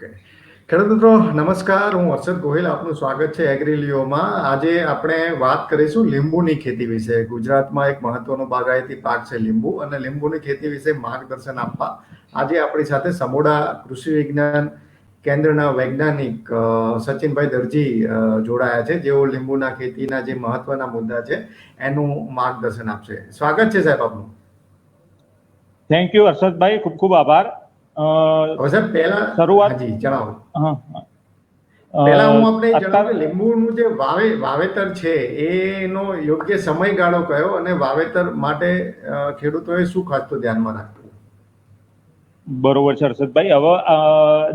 Okay. ખેડૂત મિત્રો નમસ્કાર, હું હર્ષદ ગોહિલ, આપનું સ્વાગત છે એગ્રીલિયોમાં. આજે આપણે વાત કરીશું લીંબુની ખેતી વિશે. ગુજરાતમાં એક મહત્વનો બાગાયતી પાક છે લીંબુ, અને લીંબુની ખેતી વિશે માર્ગદર્શન આપવા આજે આપણી સાથે સમોડા કૃષિ વિજ્ઞાન કેન્દ્રના વૈજ્ઞાનિક સચિનભાઈ દરજી જોડાયા છે, જેઓ લીંબુના ખેતીના જે મહત્વના મુદ્દા છે એનું માર્ગદર્શન આપશે. સ્વાગત છે સાહેબ આપનું. થેન્ક યુ હર્ષદભાઈ, ખૂબ ખૂબ આભાર. હવે સાહેબ પહેલા શરૂઆત હાજી જણાવો. હા, પહેલા હું આપણે જણાવું કે લીંબુનું જે વાવેતર છે એનો યોગ્ય સમયગાળો કયો, અને વાવેતર માટે ખેડૂતોએ શું ખાસ તો ધ્યાનમાં રાખવું? બરોબર છે હર્ષદભાઈ. હવે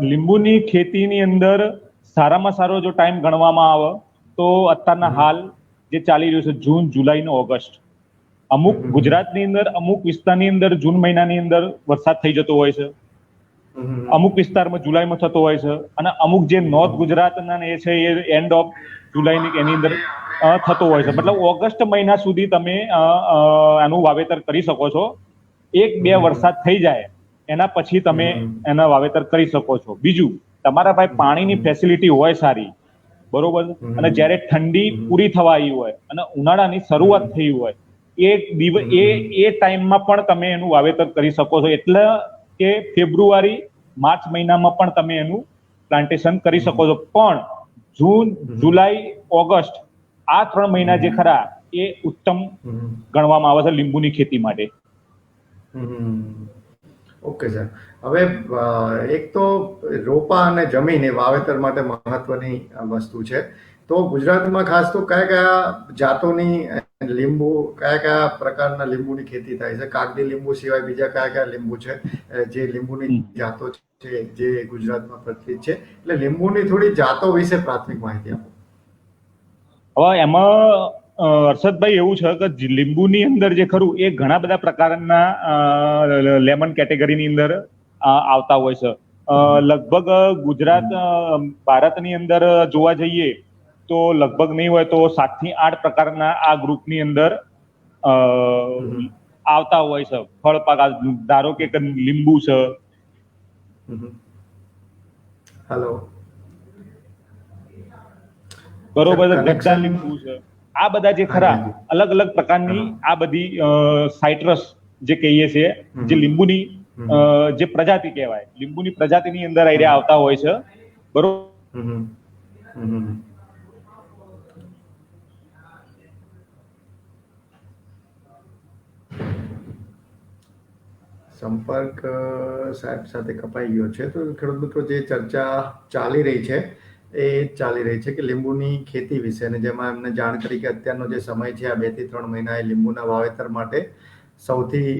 લીંબુની ખેતીની અંદર સારામાં સારો જો ટાઈમ ગણવામાં આવે તો અત્યારના હાલ જે ચાલી રહ્યું છે જૂન, જુલાઈ ને ઓગસ્ટ. અમુક ગુજરાતની અંદર અમુક વિસ્તારની અંદર જૂન મહિનાની અંદર વરસાદ થઈ જતો હોય છે, અમુક વિસ્તારમાં જુલાઈમાં થતો હોય છે, અને અમુક જે નોર્થ ગુજરાતના એ છે એ એન્ડ ઓફ જુલાઈની એની અંદર થતો હોય છે. મતલબ ઓગસ્ટ મહિના સુધી તમે આનું વાવેતર કરી શકો છો. 1-2 વરસાદ થઈ જાય એના પછી તમે એના વાવેતર કરી શકો છો. બીજું, તમારા પાસે પાણીની ફેસિલિટી હોય સારી, બરોબર, અને જ્યારે ઠંડી પૂરી થવા આવી હોય અને ઉનાળાની શરૂઆત થઈ હોય એ ટાઈમમાં પણ તમે એનું વાવેતર કરી શકો છો. એટલે કે ફેબ્રુઆરી માર્ચ મહિનામાં પણ તમે એનું પ્લાન્ટેશન કરી શકો છો. પણ જૂન, જુલાઈ, ઓગસ્ટ આ 3 મહિના જે ખરા એ ઉત્તમ ગણવામાં આવે છે લીંબુની ખેતી માટે. Okay sir. હવે એક તો રોપા અને જમીન એ વાવેતર માટે મહત્વની વસ્તુ છે. તો ગુજરાતમાં ખાસ તો કયા જાતોની લીંબુ, કયા પ્રકારના લીંબુની ખેતી થાય છે? કાગડી લીંબુ સિવાય બીજા કયા લીંબુ છે જે લીંબુની જાતો છે જે ગુજરાતમાં પ્રચલિત છે? એટલે લીંબુની થોડી જાતો વિશે પ્રાથમિક માહિતી આપો. હવે એમાં હર્ષદભાઈ એવું છે કે લીંબુની અંદર જે ખરું એ ઘણા બધા પ્રકારના લેમન કેટેગરીની અંદર આવતા હોય છે. લગભગ ગુજરાત ભારતની અંદર જોવા જઈએ તો લગભગ નહીં હોય તો 7 થી 8 પ્રકારના આ ગ્રુપની અંદર આવતા હોય છે ફળ પાક. ધારો કે લીંબુ છે, હેલો, બરોબર, ગદ્દા લીંબુ છે, આ બધા જે ખરા અલગ અલગ પ્રકારની આ બધી સાઇટ્રસ જે કહીએ છીએ, જે લીંબુની જે પ્રજાતિ કહેવાય, લીંબુની પ્રજાતિની અંદર આઈડિયા આવતા હોય છે, બરોબર. સંપર્ક સાહેબ સાથે કપાઈ ગયો છે. તો ખેડૂત મિત્રો, જે ચર્ચા ચાલી રહી છે એ ચાલી રહી છે કે લીંબુની ખેતી વિશે, અને જેમાં એમને જાણ કરી કે અત્યારનો જે સમય છે આ 2 થી 3 મહિના એ લીંબુના વાવેતર માટે સૌથી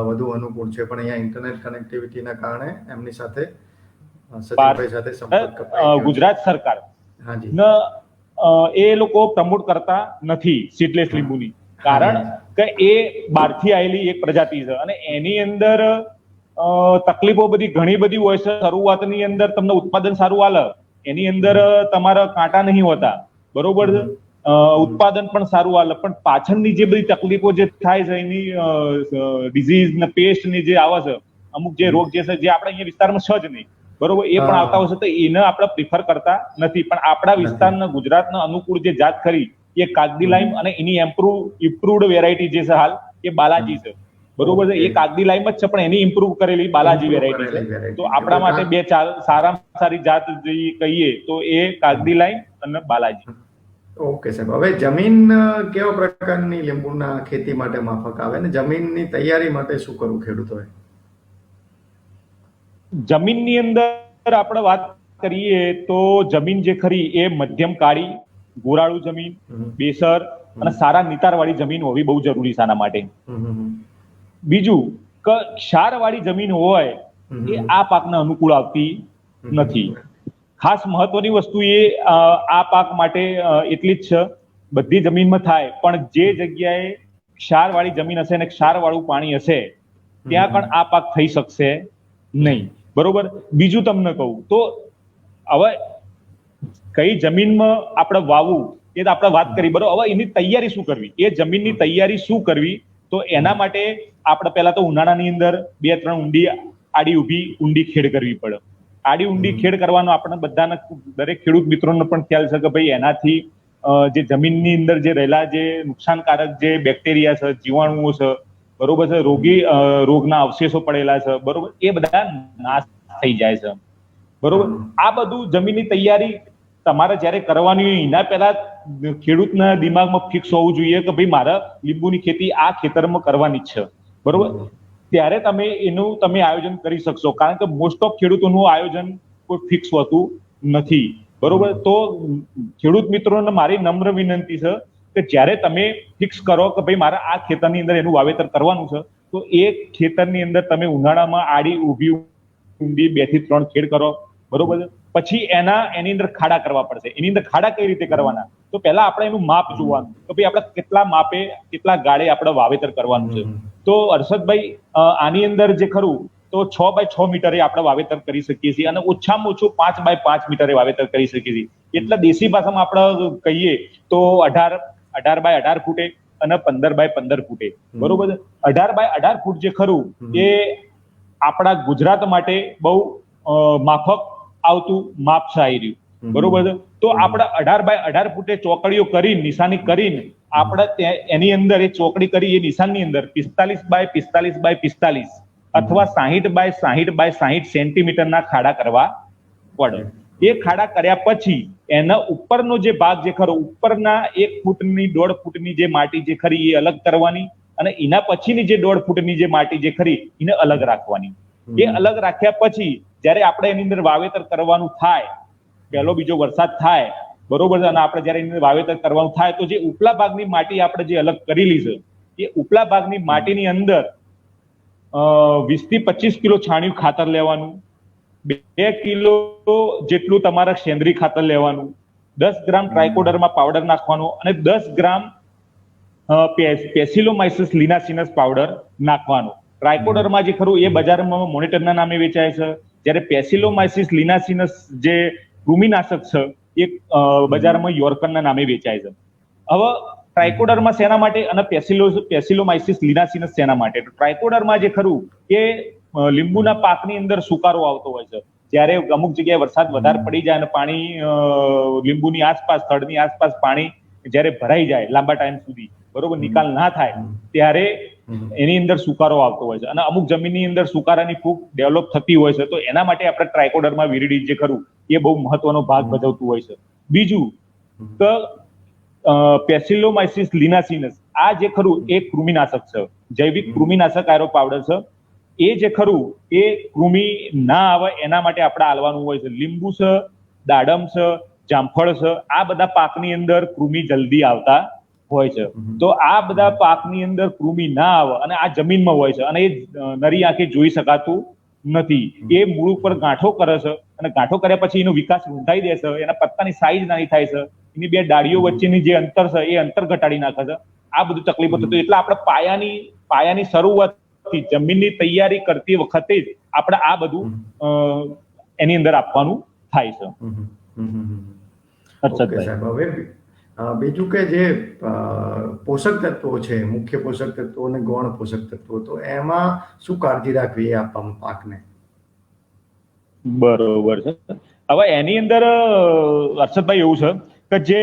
વધુ અનુકૂળ છે. પણ અહીંયા ઇન્ટરનેટ કનેક્ટિવિટીના કારણે એમની સાથે સચિનભાઈ સાથે સંપર્ક કપાઈ ગયો. ગુજરાત સરકાર એ લોકો પ્રમોટ કરતા નથી સીડલેસ લીંબુની, કારણ કે એ બહારથી આવેલી એક પ્રજાતિ છે અને એની અંદર તકલીફો ઘણી બધી હોય છે. શરૂઆતની અંદર તમને ઉત્પાદન સારું આલે, એની અંદર તમારા કાંટા નહીં હોતા, બરોબર છે, ઉત્પાદન પણ સારું આલે, પણ પાછળની જે બધી તકલીફો જે થાય છે એની ડિઝીઝ ને પેસ્ટ ની જે આવે છે, અમુક જે રોગ જે છે જે આપણે અહીંયા વિસ્તારમાં છે જ નહીં, બરોબર, એ પણ આવતા હોય છે. તો એને આપણે પ્રિફર કરતા નથી. પણ આપણા વિસ્તારના ગુજરાતના અનુકૂળ જે જાત ખરી એ કાગદી લાઈમ અને એની ઇમ્પ્રુવડ વેરાયટી જે છે હાલ એ બાલાજી છે, બરોબર છે. એ કાગદી લાઈમ જ છે પણ એની ઇમ્પ્રુવ કરેલી બાલાજી વેરાયટી છે. તો આપણા માટે 2 સારામાં સારી જાત જે કહીએ તો એ કાગદી લાઈમ અને બાલાજી. ઓકે સાહેબ. હવે જમીન કેવા પ્રકારની લીંબુના ખેતી માટે માફક આવે, ને જમીનની તૈયારી માટે શું કરવું ખેડૂતોએ? જમીનની અંદર આપણે વાત કરીએ તો જમીન જે ખરી એ મધ્યમ કાળી, ગોરાળુ જમીન, બેસર અને સારા નિતારવાળી જમીન હોવી બહુ જરૂરી છે આના માટે. બીજું કે ક્ષારવાળી જમીન હોય એ આ પાકને અનુકૂળ આવતી નથી. ખાસ મહત્વની વસ્તુ એ આ પાક માટે એટલી જ છે, બધી જમીનમાં થાય પણ જે જગ્યાએ ક્ષારવાળી જમીન હશે અને ક્ષારવાળું પાણી હશે ત્યાં પણ આ પાક થઈ શકશે નહીં, બરોબર. બીજું તમને કહું તો હવે કઈ જમીનમાં આપણે વાવવું એ તો આપણે વાત કરી, બરોબર. હવે એની તૈયારી શું કરવી, એ જમીનની તૈયારી શું કરવી, તો એના માટે આપણે પહેલા તો ઉનાળાની અંદર 2-3 ઊંડી આડી ઊભી ઊંડી ખેડ કરવી પડે, આડી ઊંડી ખેડ કરવાનો આપણે બધાને દરેક ખેડૂત મિત્રોને પણ ખ્યાલ છે કે ભાઈ એનાથી જે જમીનની અંદર જે રહેલા જે નુકસાનકારક જે બેક્ટેરિયા છે, જીવાણુઓ છે, બરોબર છે, રોગના અવશેષો પડેલા છે, બરોબર, એ બધા નાશ થઈ જાય છે. બરોબર. આ બધું જમીનની તૈયારી તમારે જયારે કરવાની હોય એના પહેલા ખેડૂતના દિમાગમાં ફિક્સ હોવું જોઈએ કે ભાઈ મારે લીંબુની ખેતી આ ખેતરમાં કરવાની છે. બરોબર. ત્યારે તમે આયોજન કરી શકશો, કારણ કે મોસ્ટ ઓફ ખેડૂતોનું આયોજન કોઈ ફિક્સ હોતું નથી. બરોબર. તો ખેડૂત મિત્રોને મારી નમ્ર વિનંતી છે કે જ્યારે તમે ફિક્સ કરો કે ભાઈ મારે આ ખેતરની અંદર એનું વાવેતર કરવાનું છે, તો એ ખેતરની અંદર તમે ઉનાળામાં આડી ઊભી ઊંડી 2 થી 3 ખેડ કરો. બરોબર. પછી એની અંદર ખાડા કરવા પડશે. એની અંદર ખાડા કઈ રીતે કરવાના? તો પહેલા આપણે એનું માપ જોવાનું કે ભાઈ આપણે કેટલા માપે કેટલા ગાળે આપણે વાવેતર કરવાનું છે. તો હર્ષદભાઈ, આની અંદર જે ખરું તો 6 બાય 6 મીટરે આપણે વાવેતર કરી શકીએ છીએ અને ઓછામાં ઓછું 5 બાય 5 મીટરે વાવેતર કરી શકીએ છીએ. એટલે દેશી ભાષામાં આપણે કહીએ તો 18 બાય 18 ફૂટે અને 15 બાય 15 ફૂટે. બરોબર. 18 બાય 18 ફૂટ જે ખરું એ આપણા ગુજરાત માટે બહુ માફક આવતું માપ છે આવી રહ્યું. બરોબર છે. તો આપણે 18 બાય 18 ફૂટે ચોકડીઓ કરીને નિશાની કરીને આપણે એની અંદર એ ચોકડી કરી એ નિશાનની અંદર 45 બાય 45 બાય 45 અથવા 60 બાય 60 બાય 60 સેન્ટીમીટરના ખાડા કરવા પડે. એ ખાડા કર્યા પછી એના ઉપરનો જે ભાગ જે ખરો, ઉપરના 1 ફૂટની 1.5 ફૂટની જે માટી જે ખરી એ અલગ કરવાની અને એના પછીની જે 1.5 ફૂટની જે માટી જે ખરી એને અલગ રાખવાની. એ અલગ રાખ્યા પછી જયારે આપણે એની અંદર વાવેતર કરવાનું થાય, પહેલો બીજો વરસાદ થાય, બરોબર છે, અને આપણે જયારે એની અંદર વાવેતર કરવાનું થાય તો જે ઉપલા ભાગની માટી આપણે જે અલગ કરેલી છે એ ઉપલા ભાગની માટીની અંદર 20 થી 25 કિલો છાણિયું ખાતર લેવાનું, 2 કિલો જેટલું તમારે સેન્દ્રીય ખાતર લેવાનું, 10 ગ્રામ ટ્રાઇકોડર્મા પાવડર નાખવાનો અને 10 ગ્રામ પેસિલોમાઇસિસ લિનાસિનસ પાવડર નાખવાનો. ટ્રાઇકોડર્મા જે ખરું એ બજારમાં મોનિટરના નામે વેચાય છે, જ્યારે પેસિલોમાઇસિસ લિનાસિનસ જે કૃમિનાશક છે એ બજારમાં યોર્કરના નામે વેચાય છે. હવે ટ્રાઇકોડર્મા શેના માટે અને પેસિલોમાઇસિસ લિનાસિનસ શેના માટે? ટ્રાઇકોડર્મા જે ખરું એ લીંબુના પાકની અંદર સુકારો આવતો હોય છે. જ્યારે અમુક જગ્યાએ વરસાદ વધારે પડી જાય અને પાણી લીંબુની આસપાસ, થડની આસપાસ પાણી જ્યારે ભરાઈ જાય લાંબા ટાઈમ સુધી, બરોબર, નિકાલ ના થાય ત્યારે એની અંદર સુકારો આવતો હોય છે અને અમુક જમીનની અંદર સુકારાની ફૂગ ડેવલપ થતી હોય છે. તો એના માટે આપણે ટ્રાઇકોડર્મા વિરિડી જે ખરું એ બહુ મહત્વનો ભાગ ભજવતું હોય છે. બીજું કે પેસિલોમાઇસિસ લિનાસિનસ આ જે ખરું એ કૃમિનાશક છે, જૈવિક કૃમિનાશક આયરો પાવડર છે. એ જે ખરું એ કૃમિ ના આવે એના માટે આપણે આલવાનું હોય છે. લીંબુ છે, દાડમ છે, જામફળ છે, આ બધા પાકની અંદર કૃમિ જલ્દી આવતા હોય છે. તો આ બધા પાકની અંદર કૃમિ ના આવે અને આ જમીનમાં હોય છે અને એ નરી આંખે જોઈ શકાતું નથી. એ મૂળ ઉપર ગાંઠો કરે છે અને ગાંઠો કર્યા પછી એનો વિકાસ રૂંધાઈ દે છે, એના પત્તાની સાઈઝ નાની થાય છે, એની 2 ડાળીઓ વચ્ચેની જે અંતર છે એ અંતર ઘટાડી નાખે છે. આ બધું તકલીફો થતી. એટલે આપણે પાયાની શરૂઆતથી જમીનની તૈયારી કરતી વખતે જ આપણે આ બધું એની અંદર આપવાનું થાય છે. બીજું કે જે પોષક તત્વો છે, મુખ્ય પોષક તત્વો અને ગૌણ પોષક તત્વો, તો એમાં શું કાળજી રાખવી એ આપવામાં પાકને? બરોબર છે. હવે એની અંદર હર્ષદભાઈ એવું છે કે જે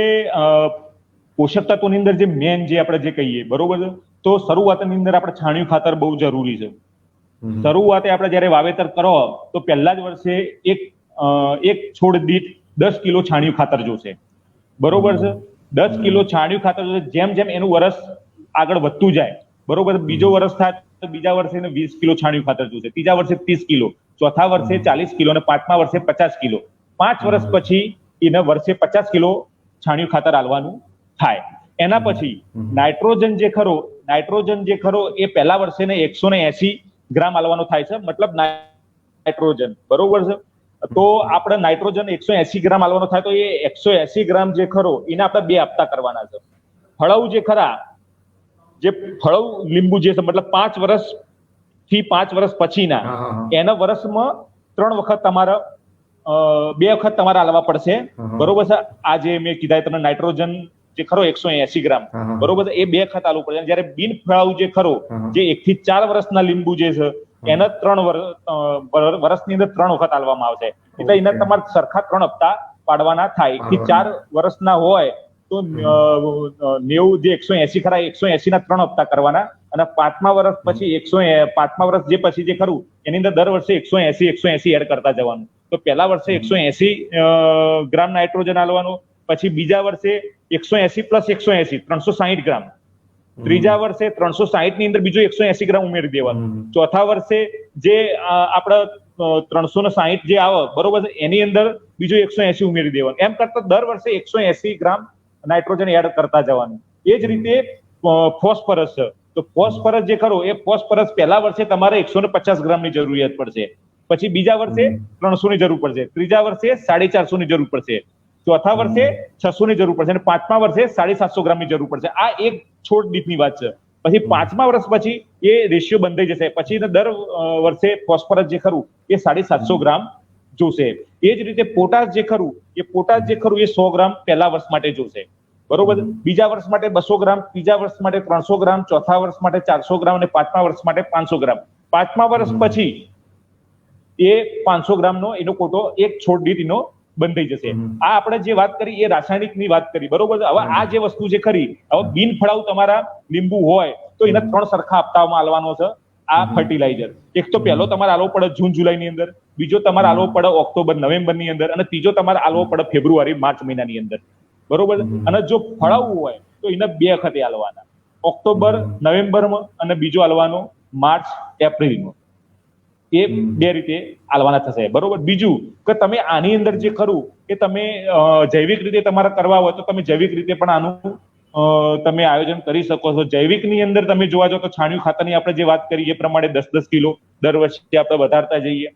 પોષક તત્વોની અંદર જે મેન જે આપણે જે કહીએ, બરોબર છે, તો શરૂઆતની અંદર આપણે છાણિયું ખાતર બહુ જરૂરી છે. શરૂઆતે આપણે જયારે વાવેતર કરો તો પહેલા જ વર્ષે એક છોડ દીઠ 10 કિલો છાણિયું ખાતર જોશે. બરોબર છે. 10 કિલો છાણિયું ખાતર જોશે. જેમ જેમ એનું વર્ષ આગળ વધતું જાય, બરોબર, બીજો વર્ષ થાય તો બીજા વર્ષે 20 કિલો છાણિયું ખાતર જોશે, ત્રીજા વર્ષે 30 કિલો, ચોથા વર્ષે 40 કિલો અને પાંચમા વર્ષે 50 કિલો. 5 વર્ષ પછી એને વર્ષે 50 કિલો છાણિયું ખાતર આલવાનું થાય. એના પછી નાઇટ્રોજન જે ખરો એ પહેલા વર્ષે 180 ગ્રામ આલવાનો થાય છે, મતલબ નાઇટ્રોજન. બરોબર છે. તો આપણે નાઇટ્રોજન 180 ગ્રામ આલવાનો થાય તો એ 180 ગ્રામ જે ખરો એને આપણે 2 હપ્તા કરવાના છે. ફળવ જે ખરા, જે ફળવ લીંબુ જે છે, મતલબ 5 વર્ષથી 5 વર્ષ પછીના એના વર્ષમાં 3 વખત તમારે 2 વખત તમારે આલવા પડશે. બરોબર છે. આ જે મેં કીધા તમને નાઇટ્રોજન જે ખરો 180 ગ્રામ, બરોબર છે, એ 2 વખત આલવું પડે. જયારે બિન ફળાઉ જે ખરો, જે 1 થી 4 વર્ષના લીંબુ જે છે એને 3 વર્ષની અંદર 3 વખત આલવામાં આવશે. એટલે એના તમારે સરખા 3 હપ્તા પાડવાના થાય. 1 થી 4 વર્ષના હોય તો 90 જે 180 ખરા 180 ના 3 હપ્તા કરવાના, અને 5મા વર્ષ પછી 5મા વર્ષ જે પછી જે ખરું એની અંદર દર વર્ષે 180 એડ કરતા જવાનું. તો પહેલા વર્ષે 180 ગ્રામ નાઇટ્રોજન આલવાનું, પછી બીજા વર્ષે 180 પ્લસ 180 360 ગ્રામ, ત્રીજા વર્ષે 360 ની અંદર બીજો 180 ગ્રામ ઉમેરી દેવાનું, ચોથા વર્ષે જે આપડે 360 જે આવે બરોબર છે એની અંદર બીજો 180 ઉમેરી દેવાનું. એમ કરતા દર વર્ષે 180 ગ્રામ નાઇટ્રોજન એડ કરતા જવાનું. એ જ રીતે ફોસ્ફરસ છે, તો ફોસ્ફરસ જે ખરો એ ફોસ્ફરસ પહેલા વર્ષે તમારે 150 ગ્રામની જરૂરિયાત પડશે, પછી બીજા વર્ષે 300 ની જરૂર પડશે, ત્રીજા વર્ષે 450 ની જરૂર પડશે, ચોથા વર્ષે 600 ની જરૂર પડશે, અને 5મા વર્ષે 750 ગ્રામની જરૂર પડશે. આ એક છોડ દીઠની વાત છે. પછી 5મા વર્ષ પછી એ રેશિયો બંધાઈ જશે. પછી દર વર્ષે ફોસ્ફરસ જે ખરું એ 750 ગ્રામ જોશે. એ જ રીતે પોટાશ જે ખરું એ 100 ગ્રામ પહેલા વર્ષ માટે જોશે, બરોબર. બીજા વર્ષ માટે 200 ગ્રામ, ત્રીજા વર્ષ માટે 300 ગ્રામ, ચોથા વર્ષ માટે 400 ગ્રામ, અને 5મા વર્ષ માટે 500 ગ્રામ. 5મા વર્ષ પછી એ 500 ગ્રામનો એનો કોટો એક છોડ દીઠ એનો બંધાઈ જશે. આ આપણે જે વાત કરી એ રાસાયણિક ની વાત કરી, બરોબર. હવે આ જે વસ્તુ જે ખરી, હવે બિન ફળાઉ તમારા લીંબુ હોય તો એના 3 સરખા હપ્તાઓમાં આલવાનો છે આ ફર્ટિલાઇઝર. એક તો પહેલો તમારે આલવો પડે જૂન જુલાઈ ની અંદર, બીજો તમારે આલવો પડે ઓક્ટોબર નવેમ્બર ની અંદર, અને ત્રીજો તમારે આલવો પડે ફેબ્રુઆરી માર્ચ મહિનાની અંદર, બરોબર. અને જો ફળાવું હોય તો એના 2 વખતે આલવાના, ઓક્ટોબર નવેમ્બરમાં અને બીજો આલવાનો માર્ચ એપ્રિલમાં. એ 2 રીતે આલવાના થશે, બરોબર. બીજું કે તમે આની અંદર જે ખરું કે તમે જૈવિક રીતે તમારે કરવા હોય તો તમે જૈવિક રીતે પણ આનું તમે આયોજન કરી શકો છો. જૈવિક ની અંદર તમે જોવા જાવ તો છાણિયું ખાતરની આપણે જે વાત કરી એ પ્રમાણે 10-10 કિલો દર વર્ષે આપણે વધારતા જઈએ.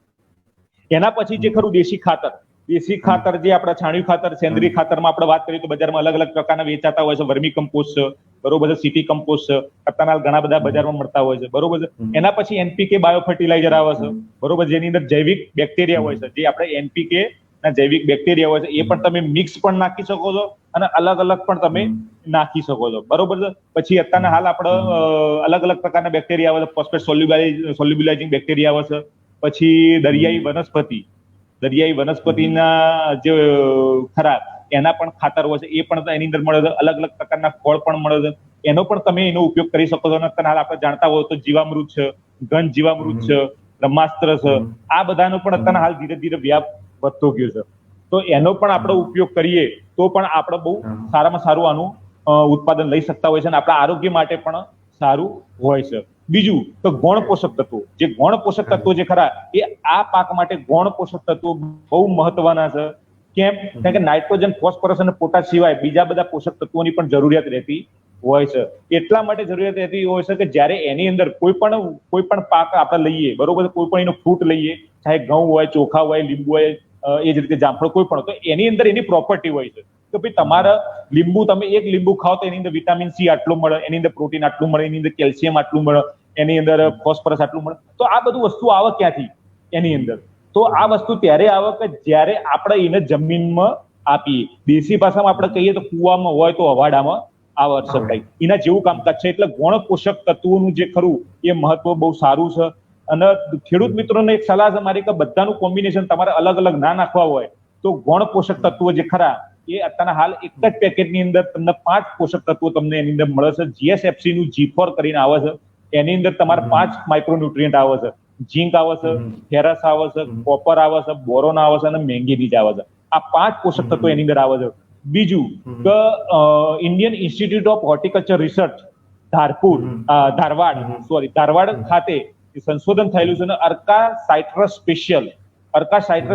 એના પછી જે ખરું દેશી ખાતર જે આપણા છાણિયું ખાતર, સેન્દ્રીય ખાતરમાં આપણે વાત કરીએ તો બજારમાં અલગ અલગ પ્રકારના વેચાતા હોય છે. વર્મી કમ્પોસ્ટ છે, બરોબર છે, સિટી કમ્પોસ્ટ છે, અત્યારના ઘણા બધા બજારમાં મળતા હોય છે, બરોબર છે. એના પછી એનપીકે બાયો ફર્ટિલાઇઝર આવે છે, બરોબર, જેની અંદર જૈવિક બેક્ટેરિયા હોય છે. જે આપણે એનપીકે ના જૈવિક બેક્ટેરિયા હોય છે એ પણ તમે મિક્સ પણ નાખી શકો છો અને અલગ અલગ પણ તમે નાખી શકો છો, બરોબર છે. પછી અત્યારના હાલ આપણે અલગ અલગ પ્રકારના બેક્ટેરિયા આવે છે. ફોસ્ફેટ સોલ્યુબલાઇઝિંગ બેક્ટેરિયા આવે છે. પછી દરિયાઈ વનસ્પતિના જે ખરા એના પણ ખાતર હોય છે, એ પણ એની અંદર મળે છે. અલગ અલગ પ્રકારના ફળ પણ મળે છે, એનો પણ તમે એનો ઉપયોગ કરી શકો છો. અને હાલ આપણે જાણતા હોય તો જીવામૃત છે, ઘન જીવામૃત છે, બ્રહ્માસ્ત્ર છે, આ બધાનો પણ અત્યારના હાલ ધીરે ધીરે વ્યાપ વધતો ગયો છે. તો એનો પણ આપણે ઉપયોગ કરીએ તો પણ આપણે બહુ સારામાં સારું આનું ઉત્પાદન લઈ શકતા હોય છે અને આપણા આરોગ્ય માટે પણ સારું હોય છે. બીજું તો ગૌણ પોષક તત્વો, જે ગૌણ પોષક તત્વો જે ખરા એ આ પાક માટે ગૌણ પોષક તત્વો બહુ મહત્વના છે. કેમ? કારણ કે નાઇટ્રોજન, ફોસ્ફરસ અને પોટાશ સિવાય બીજા બધા પોષક તત્વોની પણ જરૂરિયાત રહેતી હોય છે. એટલા માટે જરૂરિયાત રહેતી હોય છે કે જ્યારે એની અંદર કોઈ પણ પાક આપણે લઈએ, બરોબર, કોઈ પણ એનો ફ્રૂટ લઈએ, ચાહે ઘઉં હોય, ચોખા હોય, લીંબુ હોય, એ જ રીતે જામફળ, કોઈ પણ, તો એની અંદર એની પ્રોપર્ટી હોય છે કે ભાઈ તમારા લીંબુ, તમે એક લીંબુ ખાઓ તો એની અંદર વિટામિન સી આટલું મળે, એની અંદર પ્રોટીન આટલું મળે, એની અંદર કેલ્શિયમ આટલું મળે, એની અંદર ફોસ્ફરસ આટલું મળે. તો આ બધું વસ્તુ આવે ક્યાંથી એની અંદર? તો આ વસ્તુ ત્યારે આવે કે જ્યારે આપણે એને જમીનમાં આપીએ. દેશી ભાષામાં આપણે કહીએ તો કુવામાં હોય તો હવાડામાં આવે શકાય, એના જેવું કામકાજ છે. એટલે ગૌણ પોષક તત્વોનું જે ખરું એ મહત્વ બહુ સારું છે. અને ખેડૂત મિત્રોને એક સલાહ છે મારી કે બધાનું કોમ્બિનેશન તમારે અલગ અલગ ના નાખવા હોય તો ગૌણ પોષક તત્વો જે ખરા એ અત્યારના હાલ એક જ પેકેટની અંદર તમને 5 પોષક તત્વો તમને એની અંદર મળે છે. જીએસએફસી નું G4 કરીને આવે છે, એની અંદર તમારે 5 માઇક્રોન્યુટ્રિયન્ટ આવે છે. ઝીંક આવે છે, ફેરસ આવે છે, કોપર આવે છે, બોરોન આવે છે અને મેંગેનીઝ આવે છે. આ 5 પોષક તત્વો એની અંદર આવે છે. બીજું કે Indian institute of horticulture research Dharwad ખાતે સંશોધન થયેલું છે અને અર્કા સાઇટ્રસ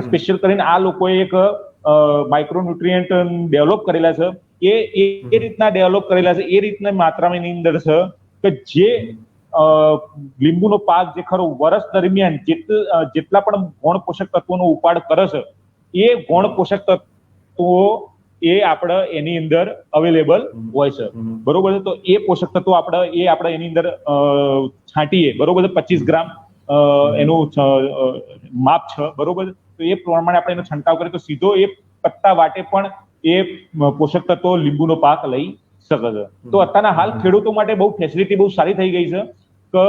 સ્પેશિયલ કરીને આ લોકોએ એક માઇક્રોન્યુટ્રિયન્ટ ડેવલપ કરેલા છે. એ રીતના ડેવલપ કરેલા છે, એ રીતના માત્રામાં એની અંદર છે કે જે લીંબુનો પાક જે ખરો વર્ષ દરમિયાન જેટલા પણ ગૌણ પોષક તત્વોનો ઉપાડ કરે છે એ ગૌણ પોષક તત્વો એ આપણે એની અંદર અવેલેબલ હોય છે, બરોબર છે. તો એ પોષક તત્વો આપણે એની અંદર છાંટીએ, બરોબર છે, 25 ગ્રામ એનું માપ છે, બરોબર. તો એ પ્રમાણે આપણે એનો છંટકાવ કરીએ તો સીધો એ પત્તા વાટે પણ એ પોષક તત્વો લીંબુનો પાક લઈ શકે છે. તો અત્યારના હાલ ખેડૂતો માટે બહુ ફેસિલિટી બહુ સારી થઈ ગઈ છે કે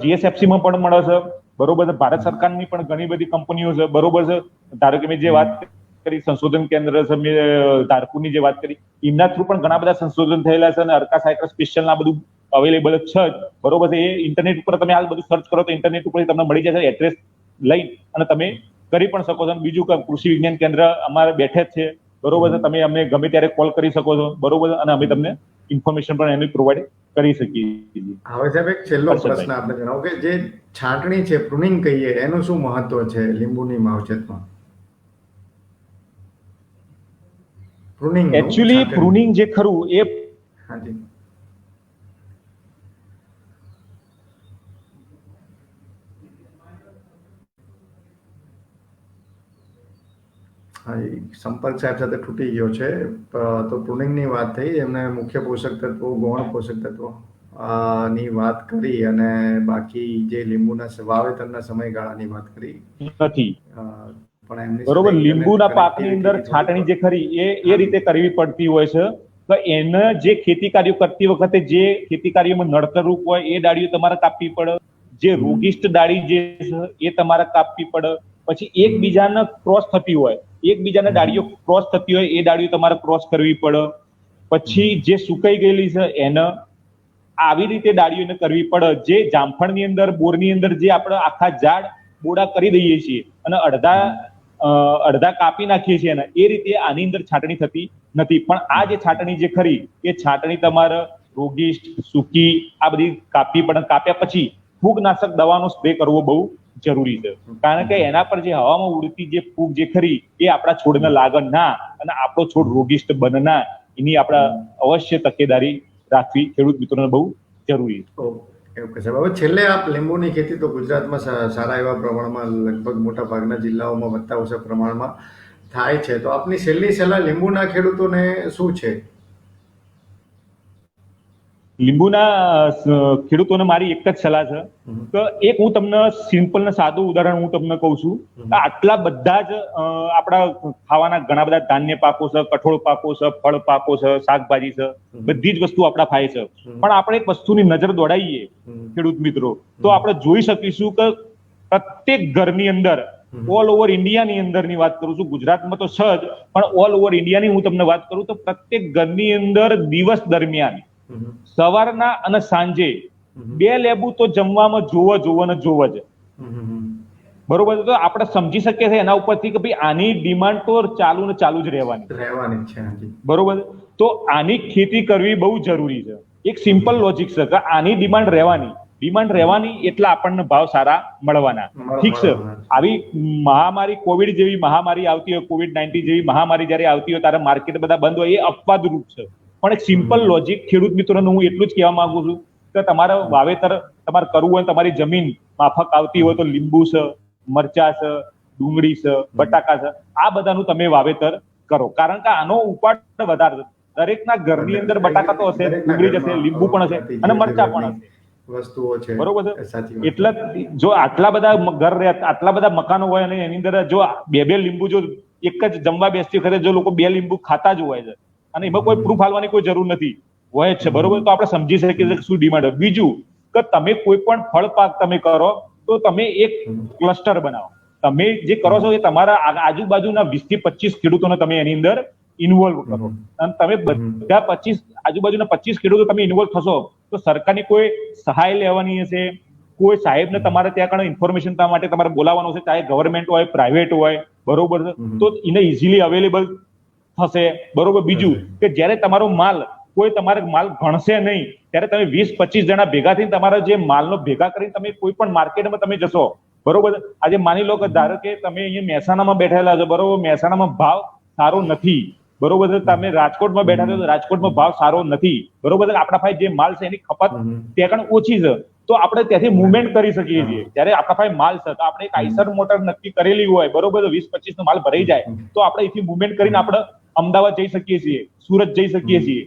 જીએસએફસી માં પણ મળે છે, બરોબર છે. ભારત સરકારની પણ ઘણી બધી કંપનીઓ છે, બરોબર છે. ધારો કે મેં જે વાત કરી સંશોધન કેન્દ્ર છે, મેં ધારપુરની જે વાત કરી, એમના થ્રુ પણ ઘણા બધા સંશોધન થયેલા છે અને અર્કા સાયકલ સ્પેશિયલ ના બધું અવેલેબલ જ છે જ, બરોબર છે. એ ઇન્ટરનેટ ઉપર તમે હાલ બધું સર્ચ કરો તો ઇન્ટરનેટ ઉપર તમને મળી જશે, એડ્રેસ લઈ અને તમે કરી પણ શકો છો. બીજું કે કૃષિ વિજ્ઞાન કેન્દ્ર અમારે બેઠે જ છે, બરોબર છે. તમે અમને ગમે ત્યારે કોલ કરી શકો છો, બરોબર છે, અને અમે તમને ઇન્ફોર્મેશન પણ એની પ્રોવાઈડ કરી શકીએ છીએ. હવે સાહેબ એક છેલ્લો હર્ષદભાઈ. પ્રશ્ન આપણે જણાવો કે જે છાંટણી છે, પ્રુનિંગ કહીએ, એનું શું મહત્વ છે લીંબુની માવજતમાં? પ્રુનિંગ એકચ્યુઅલી પ્રુનિંગ જે ખરું એ હાજી હા, સંપર્ક સાહેબ સાથે તૂટી ગયો છે. તો પ્રુનિંગની વાત થઈ, એમને મુખ્ય પોષક તત્વો, ગૌણ પોષક તત્વો ની વાત કરી અને બાકી જે લીંબુના વાવેતરના સમયગાળાની વાત કરી. નથી, પણ એમની બરોબર. સાથે લીંબુના internet પાકની અંદર connectivity છાટણી જે થોડી ખરી એ રીતે કરવી પડતી હોય છે કે એને જે ખેતી કાર્યો કરતી વખતે જે ખેતી કાર્યોમાં નડતરરૂપ હોય એ ડાળીઓ તમારે કાપવી પડે, જે રોગિષ્ટ ડાળી જે છે એ તમારે કાપવી પડે. પછી એકબીજાને ક્રોસ થતી હોય, એકબીજાને ડાળીઓ ક્રોસ થતી હોય એ ડાળીઓ તમારે ક્રોસ કરવી પડે. પછી જે સુકાઈ ગયેલી છે એને આવી રીતે ડાળીઓને કરવી પડે. જે જામફળની અંદર, બોરની અંદર જે આપણે આખા ઝાડ બોડા કરી દઈએ છીએ અને અડધા કાપી નાખીએ છીએ ને, એ રીતે આની અંદર છાટણી થતી નથી. પણ આ જે છાટણી જે ખરી એ છાટણી તમારે રોગિષ્ટ, સૂકી આ બધી કાપવી પડે. કાપ્યા પછી ફૂગનાશક દવાનો સ્પ્રે કરવો બહુ જરૂરી છે, કારણ કે એના પર જે હવામાં ઉડતી જે ફૂગ જે ખરી એ આપણા છોડને લાગે ના અને આપણો છોડ રોગિષ્ટ બને ના, એની આપણે અવશ્ય તકેદારી રાખવી ખેડૂત મિત્રોને બહુ જરૂરી છે. ઓકે સાહેબ, હવે છેલ્લે આપ લીંબુની ખેતી તો ગુજરાતમાં સારા એવા પ્રમાણમાં લગભગ મોટા ભાગના જિલ્લાઓમાં વધતા ઓછા પ્રમાણમાં થાય છે, તો આપની છેલ્લી સલાહ લીંબુના ખેડૂતોને શું છે? લીંબુના ખેડૂતોને મારી એક જ સલાહ છે કે એક હું તમને સિમ્પલ ને સાદું ઉદાહરણ હું તમને કહું છું કે આટલા બધા જ આપણા ખાવાના ઘણા બધા ધાન્ય પાકો છે, કઠોળ પાકો છે, ફળ પાકો છે, શાકભાજી છે, બધી જ વસ્તુ આપણા ખાય છે. પણ આપણે એક વસ્તુની નજર દોડાવીએ ખેડૂત મિત્રો તો આપણે જોઈ શકીશું કે પ્રત્યેક ઘરની અંદર ઓલ ઓવર ઇન્ડિયાની અંદરની વાત કરું છું, ગુજરાતમાં તો છે જ, પણ ઓલ ઓવર ઇન્ડિયાની હું તમને વાત કરું તો પ્રત્યેક ઘરની અંદર દિવસ દરમિયાન સવારના અને સાંજે 2 લેબુ તો જમવામાં જોવો જ. બરોબર, તો આપણે સમજી શકીએ છીએ એના ઉપરથી કે ભાઈ આની ડિમાન્ડ તો ચાલુ જ રહેવાની છે. બરોબર, તો આની ખેતી કરવી બહુ જરૂરી છે. એક સિમ્પલ લોજિક છે કે આની ડિમાન્ડ રહેવાની એટલે આપણને ભાવ સારા મળવાના. ઠીક છે, આવી મહામારી કોવિડ જેવી મહામારી આવતી હોય, COVID-19 જેવી મહામારી જયારે આવતી હોય ત્યારે માર્કેટ બધા બંધ હોય, એ અપવાદરૂપ છે. પણ એક સિમ્પલ લોજિક ખેડૂત મિત્રોને હું એટલું જ કહેવા માંગુ છું કે તમારે વાવેતર તમારે કરવું હોય, તમારી જમીન માફક આવતી હોય તો લીંબુ છે, મરચા છે, ડુંગળી છે, બટાકા છે, આ બધાનું તમે વાવેતર કરો, કારણ કે આનો ઉપાડ વધારે છે. દરેકના ઘરની અંદર બટાકા તો હશે, ડુંગળી જશે, લીંબુ પણ હશે અને મરચા પણ હશે, વસ્તુઓ છે, બરોબર છે. એટલે જો આટલા બધા ઘર રહે, આટલા બધા મકાનો હોય અને એની અંદર જો 2 લીંબુ જો એક જ જમવા બેસતી વખતે જો લોકો 2 લીંબુ ખાતા જ હોય છે અને એમાં કોઈ પ્રૂફ હાલવાની કોઈ જરૂર નથી હોય છે, બરોબર, તો આપણે સમજી શકીએ શું ડિમાન્ડ. બીજું કે તમે કોઈ પણ ફળ પાક તમે કરો તો તમે એક ક્લસ્ટર બનાવો. તમે જે કરો છો એ તમારા આજુબાજુના 20 થી 25 ખેડૂતોને તમે એની અંદર ઇન્વોલ્વ કરો અને તમે બધા આજુબાજુના 25 ખેડૂતો તમે ઇન્વોલ્વ થશો તો સરકારની કોઈ સહાય લેવાની હશે, કોઈ સાહેબને તમારે ત્યાં કણ ઇન્ફોર્મેશન માટે તમારે બોલાવવાનું છે, ચાહે ગવર્મેન્ટ હોય, પ્રાઇવેટ હોય, બરોબર છે, તો એને ઇઝીલી અવેલેબલ થશે, બરોબર. બીજું કે જ્યારે તમારો માલ કોઈ તમારે માલ ગણશે નહીં ત્યારે તમે 20-25 જણા ભેગા થઈને તમારા જે માલનો ભેગા કરીને તમે કોઈ પણ માર્કેટમાં તમે જશો, બરોબર. આજે માની લો કે ધારો કે તમે અહીંયા મહેસાણામાં બેઠેલા છો, બરોબર, મહેસાણામાં ભાવ સારો નથી, બરોબર છે. તમે રાજકોટમાં બેઠા છો તો રાજકોટમાં ભાવ સારો નથી, બરોબર છે. આપણા પાસે જે માલ છે એની ખપત ત્યાં ઓછી છે તો આપણે ત્યાંથી મુવમેન્ટ કરી શકીએ છીએ. જ્યારે આપણા પાસે માલ છે તો આપણે એક આઈસર મોટર નક્કી કરેલી હોય, બરોબર, 20-25 નો માલ ભરાઈ જાય તો આપણે અહીંથી મુવમેન્ટ કરીને આપણે અમદાવાદ જઈ શકીએ છીએ, સુરત જઈ શકીએ છીએ,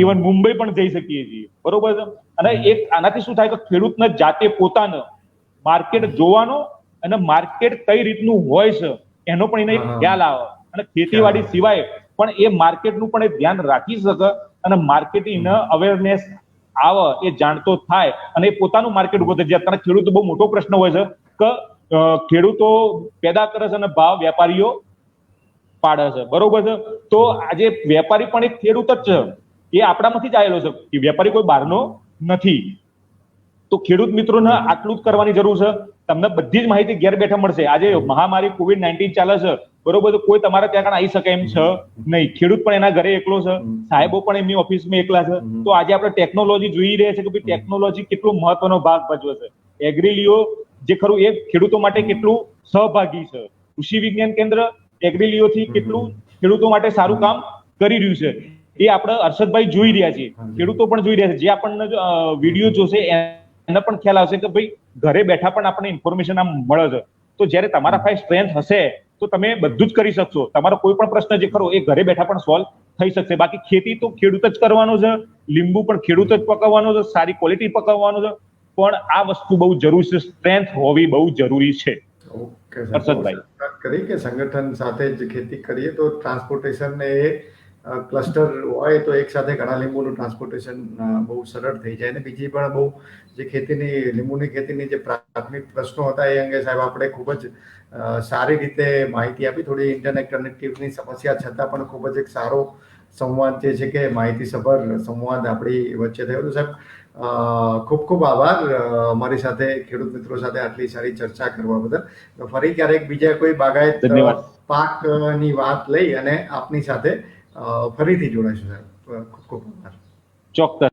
ઇવન મુંબઈ પણ જઈ શકીએ છીએ, બરોબર છે. અને એક આનાથી શું થાય કે ખેડૂતને જાતે પોતાનો માર્કેટ જોવાનો અને માર્કેટ કઈ રીતનું હોય છે એનો પણ એને એક ખ્યાલ આવે અને ખેતીવાડી સિવાય પણ એ માર્કેટનું પણ એ ધ્યાન રાખી શકે અને માર્કેટિંગ અવેરનેસ આવે એ જાણતો થાય અને એ પોતાનું માર્કેટ ઉભો થાય. જે અત્યારે ખેડૂતો બહુ મોટો પ્રશ્ન હોય છે કે ખેડૂતો પેદા કરે છે અને ભાવ વેપારીઓ પાડે છે, બરોબર છે. તો આજે વેપારી પણ એક ખેડૂત જ છે, એ આપણામાંથી જ આવેલો છે, એ વેપારી કોઈ બહારનો નથી. તો ખેડૂત મિત્રોને આટલું જ કરવાની જરૂર છે. તમને બધી જ માહિતી ઘેર બેઠા મળશે. આજે મહામારી COVID-19 ચાલે છે, બરોબર, તો કોઈ તમારે ત્યાં આવી શકે એમ છે નહીં. ખેડૂત પણ એના ઘરે એકલો છે, સાહેબો પણ એમની ઓફિસમાં એકલા છે. તો આજે આપણે ટેકનોલોજી જોઈ રહ્યા છે કે ભાઈ ટેકનોલોજી કેટલો મહત્વનો ભાગ ભજવે છે. એગ્રીલિયો જે ખરું એ ખેડૂતો માટે કેટલું સહભાગી છે. કૃષિ વિજ્ઞાન કેન્દ્ર એગ્રીલિયોથી કેટલું ખેડૂતો માટે સારું કામ કરી રહ્યું છે, એ આપણે હર્ષદભાઈ જોઈ રહ્યા છીએ, ખેડૂતો પણ જોઈ રહ્યા છે. જે આપણને વિડીયો જોશે એને પણ ખ્યાલ આવશે કે ભાઈ ઘરે બેઠા પણ આપણને ઇન્ફોર્મેશન આમ મળે છે. તો જ્યારે તમારા પાસે સ્ટ્રેન્થ હશે તો તમે બધું જ કરી શકશો. તમારો કોઈ પણ પ્રશ્ન જે ખરો એ ઘરે બેઠા પણ સોલ્વ થઈ શકશે. બાકી ખેતી તો ખેડૂત જ કરવાનો છે, લીંબુ પણ ખેડૂત જ પકવવાનો છે, સારી ક્વોલિટી પકવવાનો છે. પણ આ વસ્તુ બહુ જરૂરી છે, સ્ટ્રેન્થ હોવી બહુ જરૂરી છે. ઓકે હર્ષદભાઈ વાત કરી કે સંગઠન સાથે જ ખેતી કરીએ તો ટ્રાન્સપોર્ટેશન ને એ ક્લસ્ટર હોય તો એક સાથે ઘણા લીંબુનું ટ્રાન્સપોર્ટેશન બહુ સરળ થઈ જાય. અને બીજી પણ બહુ જે ખેતીની લીંબુની ખેતીની જે પ્રાથમિક પ્રશ્નો હતા એ અંગે સાહેબ આપણે ખૂબ જ સારી રીતે માહિતી આપી. થોડી ઇન્ટરનેટ કનેક્ટિવિટીની સમસ્યા છતાં પણ ખૂબ જ એક સારો સંવાદ જે છે કે માહિતીસભર સંવાદ આપણી વચ્ચે થયો. તો સાહેબ ખૂબ ખૂબ આભાર અમારી સાથે ખેડૂત મિત્રો સાથે આટલી સારી ચર્ચા કરવા બદલ. તો ફરી ક્યારેક બીજા કોઈ બાગાયત ધન્યવાદ. પાકની વાત લઈ અને આપની સાથે ફરીથી જોડાઈશું સાહેબ. ખૂબ ખૂબ આભાર. ચોક્કસ.